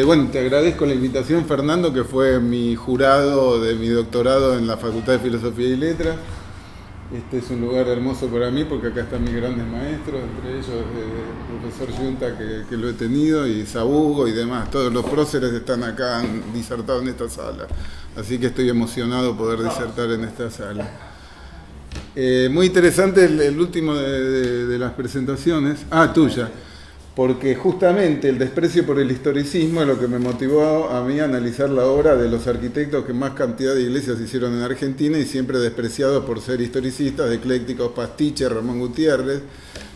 Bueno, te agradezco la invitación, Fernando, que fue mi jurado de mi doctorado en la Facultad de Filosofía y Letras. Este es un lugar hermoso para mí porque acá están mis grandes maestros, entre ellos el profesor Yunta, que lo he tenido, y Sabugo y demás. Todos los próceres están acá, han disertado en esta sala. Así que estoy emocionado poder disertar en esta sala. Muy interesante el último de las presentaciones. Tuya. Porque justamente el desprecio por el historicismo es lo que me motivó a mí a analizar la obra de los arquitectos que más cantidad de iglesias hicieron en Argentina y siempre despreciados por ser historicistas, eclécticos, Pastiche, Ramón Gutiérrez,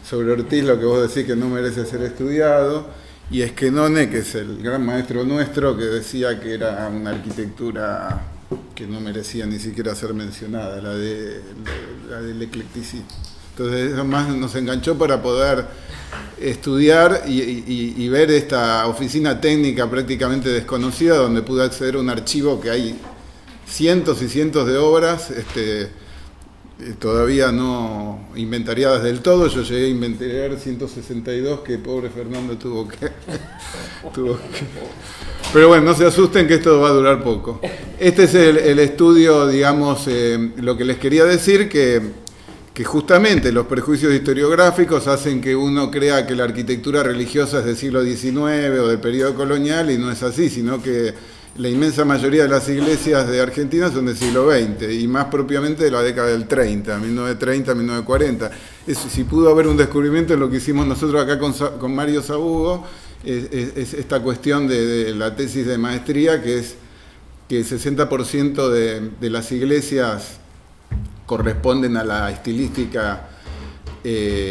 sobre Ortiz lo que vos decís que no merece ser estudiado, y Esquenone, que es el gran maestro nuestro, que decía que era una arquitectura que no merecía ni siquiera ser mencionada, la del eclecticismo. Entonces eso más nos enganchó para poder estudiar y ver esta oficina técnica prácticamente desconocida, donde pude acceder a un archivo que hay cientos y cientos de obras todavía no inventariadas del todo. Yo llegué a inventariar 162 que pobre Fernando tuvo que... Pero bueno, no se asusten que esto va a durar poco. Este es el estudio, digamos, lo que les quería decir, que justamente los prejuicios historiográficos hacen que uno crea que la arquitectura religiosa es del siglo XIX o del periodo colonial, y no es así, sino que la inmensa mayoría de las iglesias de Argentina son del siglo XX, y más propiamente de la década del 30, 1930, 1940. Si pudo haber un descubrimiento en lo que hicimos nosotros acá con Mario Sabugo, es esta cuestión de la tesis de maestría, que es que el 60% de las iglesias corresponden a la estilística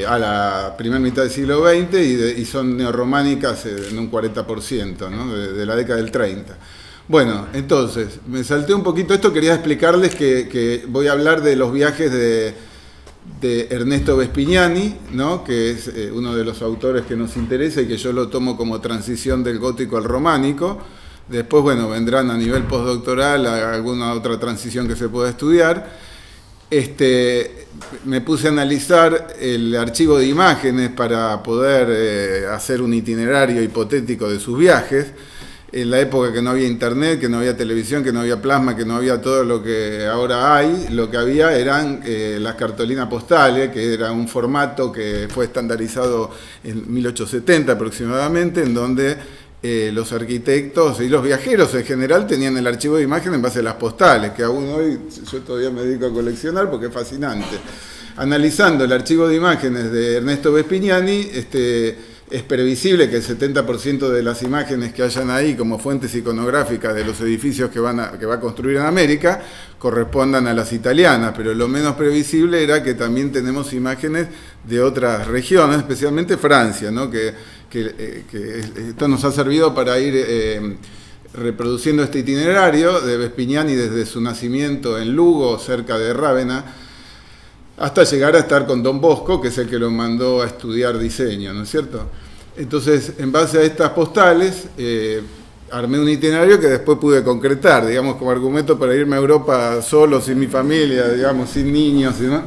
a la primera mitad del siglo XX y son neorrománicas en un 40%, ¿no? de la década del 30. Bueno, entonces, me salté un poquito esto, quería explicarles que voy a hablar de los viajes de Ernesto Vespignani, ¿no? Que es uno de los autores que nos interesa y que yo lo tomo como transición del gótico al románico. Después, bueno, vendrán a nivel postdoctoral alguna otra transición que se pueda estudiar. Me puse a analizar el archivo de imágenes para poder hacer un itinerario hipotético de sus viajes, en la época que no había internet, que no había televisión, que no había plasma, que no había todo lo que ahora hay. Lo que había eran las cartolinas postales, que era un formato que fue estandarizado en 1870 aproximadamente, en donde los arquitectos y los viajeros en general tenían el archivo de imagen en base a las postales, que aún hoy yo todavía me dedico a coleccionar porque es fascinante. Analizando el archivo de imágenes de Ernesto Vespignani, es previsible que el 70% de las imágenes que hayan ahí como fuentes iconográficas de los edificios que va a construir en América correspondan a las italianas, pero lo menos previsible era que también tenemos imágenes de otras regiones, especialmente Francia, ¿no? que esto nos ha servido para ir reproduciendo este itinerario de Vespignani desde su nacimiento en Lugo, cerca de Rávena, hasta llegar a estar con Don Bosco, que es el que lo mandó a estudiar diseño, ¿no es cierto? Entonces, en base a estas postales, armé un itinerario que después pude concretar, digamos, como argumento para irme a Europa solo, sin mi familia, digamos, sin niños, ¿no?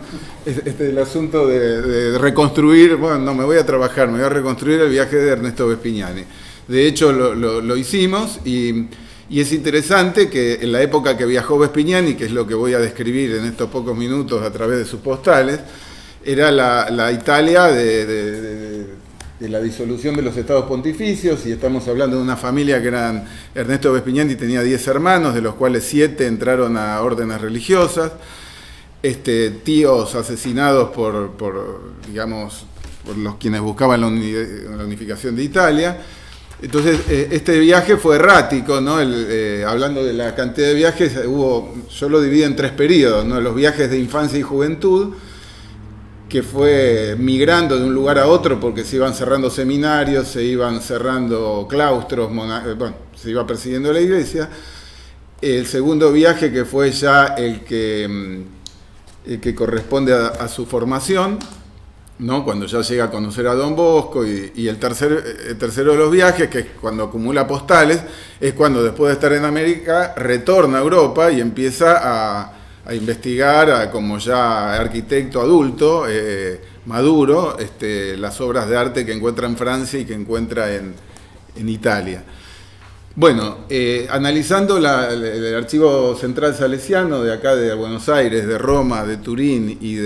El asunto de reconstruir, bueno, no, me voy a trabajar, me voy a reconstruir el viaje de Ernesto Vespignani. De hecho, lo hicimos y es interesante que en la época que viajó Vespignani, que es lo que voy a describir en estos pocos minutos a través de sus postales, era la Italia de la disolución de los estados pontificios, y estamos hablando de una familia que eran, Ernesto Vespignani tenía 10 hermanos, de los cuales 7 entraron a órdenes religiosas, tíos asesinados por los quienes buscaban la unificación de Italia. Entonces, este viaje fue errático, ¿no? Hablando de la cantidad de viajes, yo lo divido en 3 periodos, ¿no? Los viajes de infancia y juventud, que fue migrando de un lugar a otro porque se iban cerrando seminarios, se iban cerrando claustros, se iba persiguiendo la iglesia. El segundo viaje, que fue ya el que corresponde a su formación, ¿no? Cuando ya llega a conocer a Don Bosco, y el tercero de los viajes, que es cuando acumula postales, es cuando después de estar en América retorna a Europa y empieza a investigar como ya arquitecto adulto, maduro, las obras de arte que encuentra en Francia y que encuentra en en Italia. Bueno, analizando el archivo central salesiano de acá de Buenos Aires, de Roma, de Turín y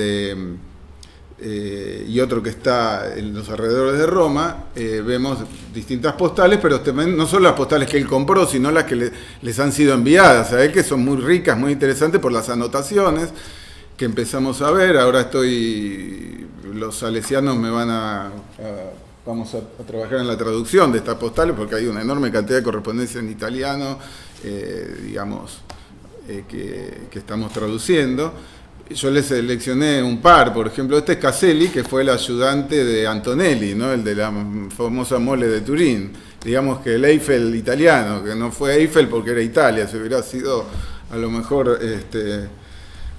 otro que está en los alrededores de Roma, vemos distintas postales, pero también no solo las postales que él compró, sino las que les han sido enviadas a él, que son muy ricas, muy interesantes por las anotaciones que empezamos a ver. Ahora los salesianos me van vamos a trabajar en la traducción de estas postales, porque hay una enorme cantidad de correspondencia en italiano, digamos, que estamos traduciendo. Yo les seleccioné un par, por ejemplo, este es Caselli, que fue el ayudante de Antonelli, ¿no? El de la famosa mole de Turín. Digamos que el Eiffel italiano, que no fue Eiffel porque era Italia, se hubiera sido a lo mejor...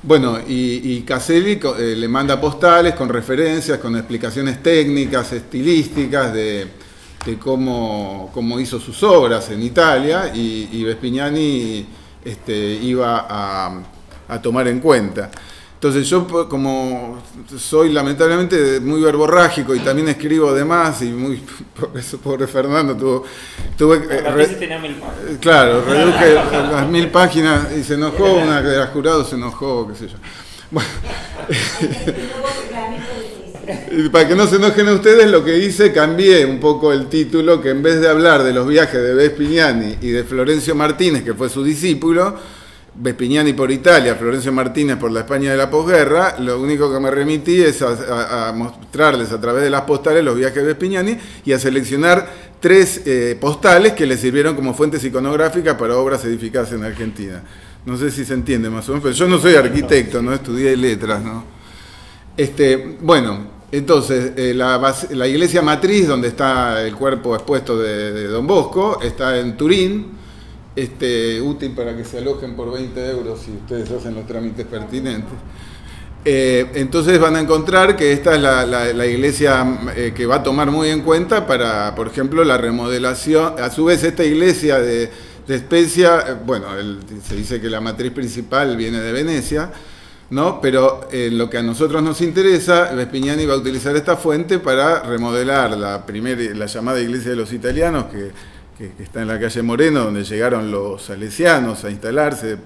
Bueno, y Caselli le manda postales con referencias, con explicaciones técnicas, estilísticas de cómo hizo sus obras en Italia, y Vespignani iba a tomar en cuenta. Entonces yo, como soy lamentablemente muy verborrágico y también escribo de más, y por eso pobre Fernando claro, reduje las 1000 páginas y se enojó, una de las jurados se enojó, qué sé yo. Bueno, para que no se enojen ustedes, lo que hice, cambié un poco el título, que en vez de hablar de los viajes de Vespignani y de Florencio Martínez, que fue su discípulo, Vespignani por Italia, Florencio Martínez por la España de la posguerra, lo único que me remití es a mostrarles a través de las postales los viajes de Vespignani y a seleccionar 3 postales que le sirvieron como fuentes iconográficas para obras edificadas en Argentina. No sé si se entiende más o menos, pero yo no soy arquitecto, no estudié letras, ¿no? Bueno, entonces la iglesia matriz, donde está el cuerpo expuesto de Don Bosco, está en Turín. Útil para que se alojen por 20 euros si ustedes hacen los trámites pertinentes. Entonces van a encontrar que esta es la iglesia que va a tomar muy en cuenta para, por ejemplo, la remodelación. A su vez, esta iglesia de Spezia, bueno, se dice que la matriz principal viene de Venecia, ¿no? Pero lo que a nosotros nos interesa, Vespignani va a utilizar esta fuente para remodelar la llamada iglesia de los italianos, que está en la calle Moreno, donde llegaron los salesianos a instalarse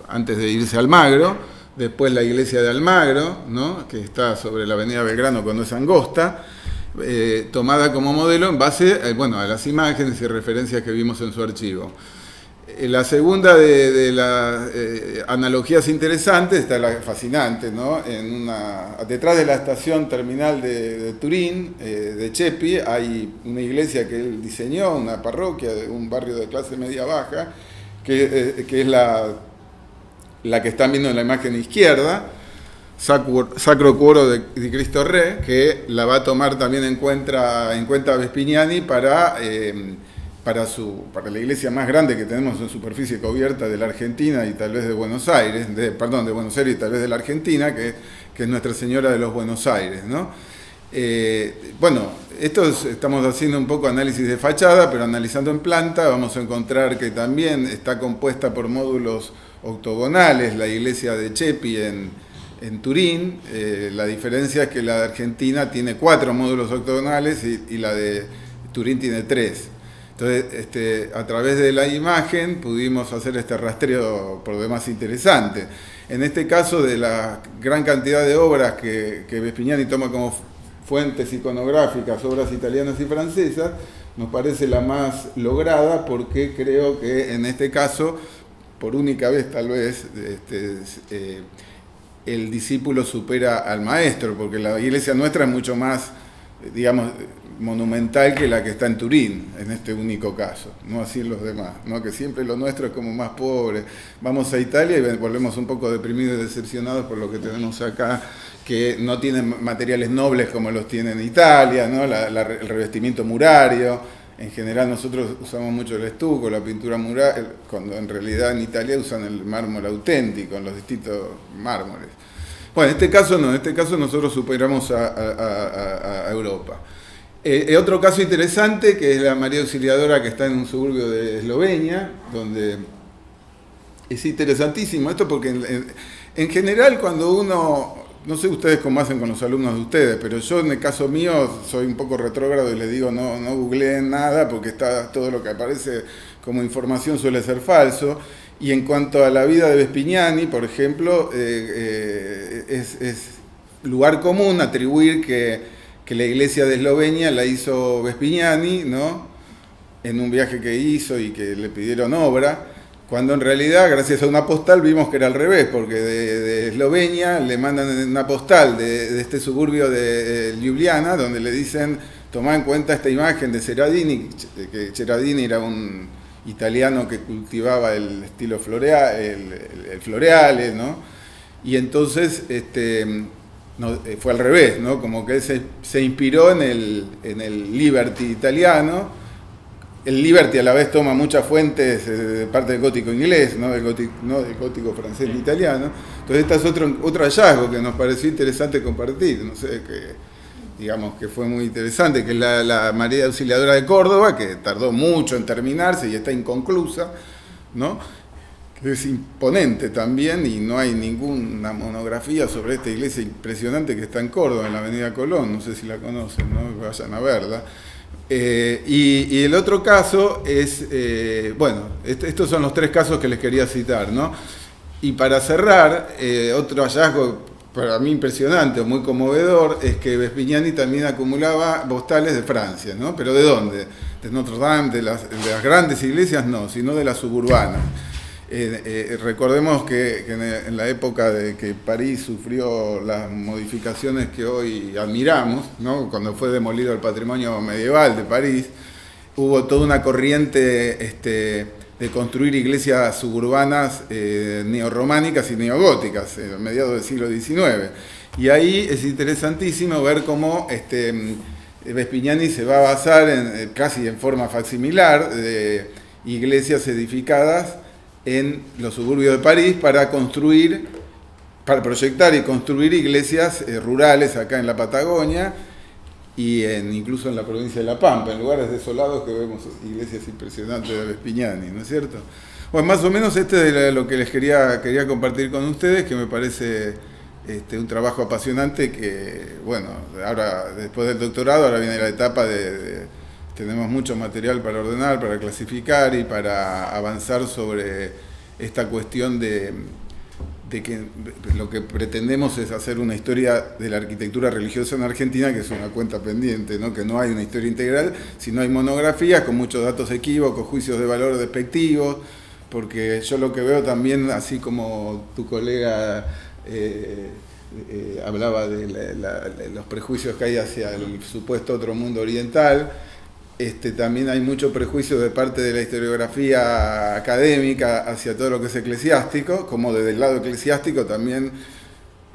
antes de irse a Almagro. Después la iglesia de Almagro, ¿no? Que está sobre la avenida Belgrano cuando es angosta, tomada como modelo en base a las imágenes y referencias que vimos en su archivo. La segunda de las analogías interesantes está la fascinante, ¿no? Detrás de la estación terminal de Turín, de Chepi, hay una iglesia que él diseñó, una parroquia de un barrio de clase media-baja, que es la que están viendo en la imagen izquierda, Sacro Cuore de Cristo Re, que la va a tomar también en cuenta Vespignani para la iglesia más grande que tenemos en superficie cubierta de la Argentina y tal vez de Buenos Aires, de Buenos Aires y tal vez de la Argentina, que es Nuestra Señora de los Buenos Aires, ¿no? Estamos haciendo un poco análisis de fachada, pero analizando en planta vamos a encontrar que también está compuesta por módulos octogonales, la iglesia de Chepi en Turín. La diferencia es que la de Argentina tiene 4 módulos octogonales y la de Turín tiene 3. Entonces, a través de la imagen pudimos hacer este rastreo por demás interesante. En este caso, de la gran cantidad de obras que Vespignani toma como fuentes iconográficas, obras italianas y francesas, nos parece la más lograda, porque creo que en este caso, por única vez tal vez, el discípulo supera al maestro, porque la iglesia nuestra es mucho más, digamos, monumental que la que está en Turín, en este único caso, no así en los demás, ¿no? Que siempre lo nuestro es como más pobre. Vamos a Italia y volvemos un poco deprimidos y decepcionados por lo que tenemos acá, que no tienen materiales nobles como los tiene en Italia, ¿no? El revestimiento murario. En general nosotros usamos mucho el estuco, la pintura mural, cuando en realidad en Italia usan el mármol auténtico, en los distintos mármoles. Bueno, en este caso no, en este caso nosotros superamos a Europa. Otro caso interesante, que es la María Auxiliadora, que está en un suburbio de Eslovenia, donde es interesantísimo esto, porque en general cuando uno no sé ustedes cómo hacen con los alumnos de ustedes, pero yo en el caso mío soy un poco retrógrado y les digo no googleen nada porque todo lo que aparece como información suele ser falso. Y en cuanto a la vida de Vespignani, por ejemplo, es lugar común atribuir que la iglesia de Eslovenia la hizo Vespignani, ¿no? En un viaje que hizo y que le pidieron obra, cuando en realidad, gracias a una postal, vimos que era al revés, porque de Eslovenia le mandan una postal de este suburbio de Ljubljana, donde le dicen, tomá en cuenta esta imagen de Ceradini, que Ceradini era un italiano que cultivaba el estilo el floreale, ¿no? Y entonces fue al revés, ¿no? Como que se inspiró en el Liberty italiano. El Liberty a la vez toma muchas fuentes de parte del gótico inglés, no del gótico francés ni italiano. Entonces este es otro hallazgo que nos pareció interesante compartir, no sé, digamos que fue muy interesante, que es la María Auxiliadora de Córdoba, que tardó mucho en terminarse y está inconclusa, ¿no? Que es imponente también y no hay ninguna monografía sobre esta iglesia impresionante que está en Córdoba, en la Avenida Colón, no sé si la conocen, ¿no? Vayan a verla. Y el otro caso es, bueno, estos son los tres casos que les quería citar, ¿no? Y para cerrar, otro hallazgo para mí impresionante o muy conmovedor es que Vespignani también acumulaba postales de Francia, ¿no? ¿Pero de dónde? De Notre Dame, de las grandes iglesias no, sino de las suburbanas. Recordemos que en la época de que París sufrió las modificaciones que hoy admiramos, ¿no? Cuando fue demolido el patrimonio medieval de París, hubo toda una corriente de construir iglesias suburbanas neorrománicas y neogóticas a mediados del siglo XIX. Y ahí es interesantísimo ver cómo Vespignani se va a basar casi en forma facsimilar de iglesias edificadas en los suburbios de París para proyectar y construir iglesias rurales acá en la Patagonia y incluso en la provincia de La Pampa, en lugares desolados que vemos iglesias impresionantes de Vespignani, ¿no es cierto? Bueno, más o menos es lo que les quería compartir con ustedes, que me parece un trabajo apasionante que, bueno, ahora después del doctorado, ahora viene la etapa tenemos mucho material para ordenar, para clasificar y para avanzar sobre esta cuestión de que lo que pretendemos es hacer una historia de la arquitectura religiosa en Argentina, que es una cuenta pendiente, ¿no? Que no hay una historia integral, sino hay monografías con muchos datos equívocos, juicios de valor despectivos, porque yo lo que veo también, así como tu colega hablaba de los prejuicios que hay hacia el supuesto otro mundo oriental, también hay mucho prejuicio de parte de la historiografía académica hacia todo lo que es eclesiástico, como desde el lado eclesiástico también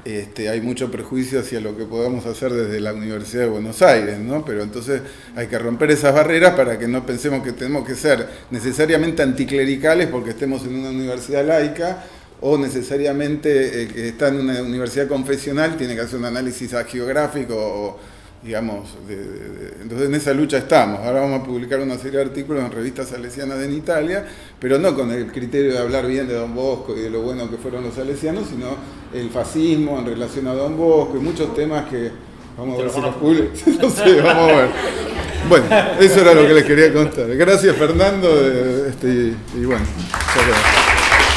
hay mucho prejuicio hacia lo que podamos hacer desde la Universidad de Buenos Aires, ¿no? Pero entonces hay que romper esas barreras para que no pensemos que tenemos que ser necesariamente anticlericales porque estemos en una universidad laica, o necesariamente que está en una universidad confesional tiene que hacer un análisis geográfico o, digamos, entonces en esa lucha estamos. Ahora vamos a publicar una serie de artículos en revistas salesianas en Italia, pero no con el criterio de hablar bien de Don Bosco y de lo bueno que fueron los salesianos, sino el fascismo en relación a Don Bosco y muchos temas que vamos a ver si los publican. No sé, vamos a ver. Bueno, eso era lo que les quería contar. Gracias, Fernando, y bueno, muchas gracias.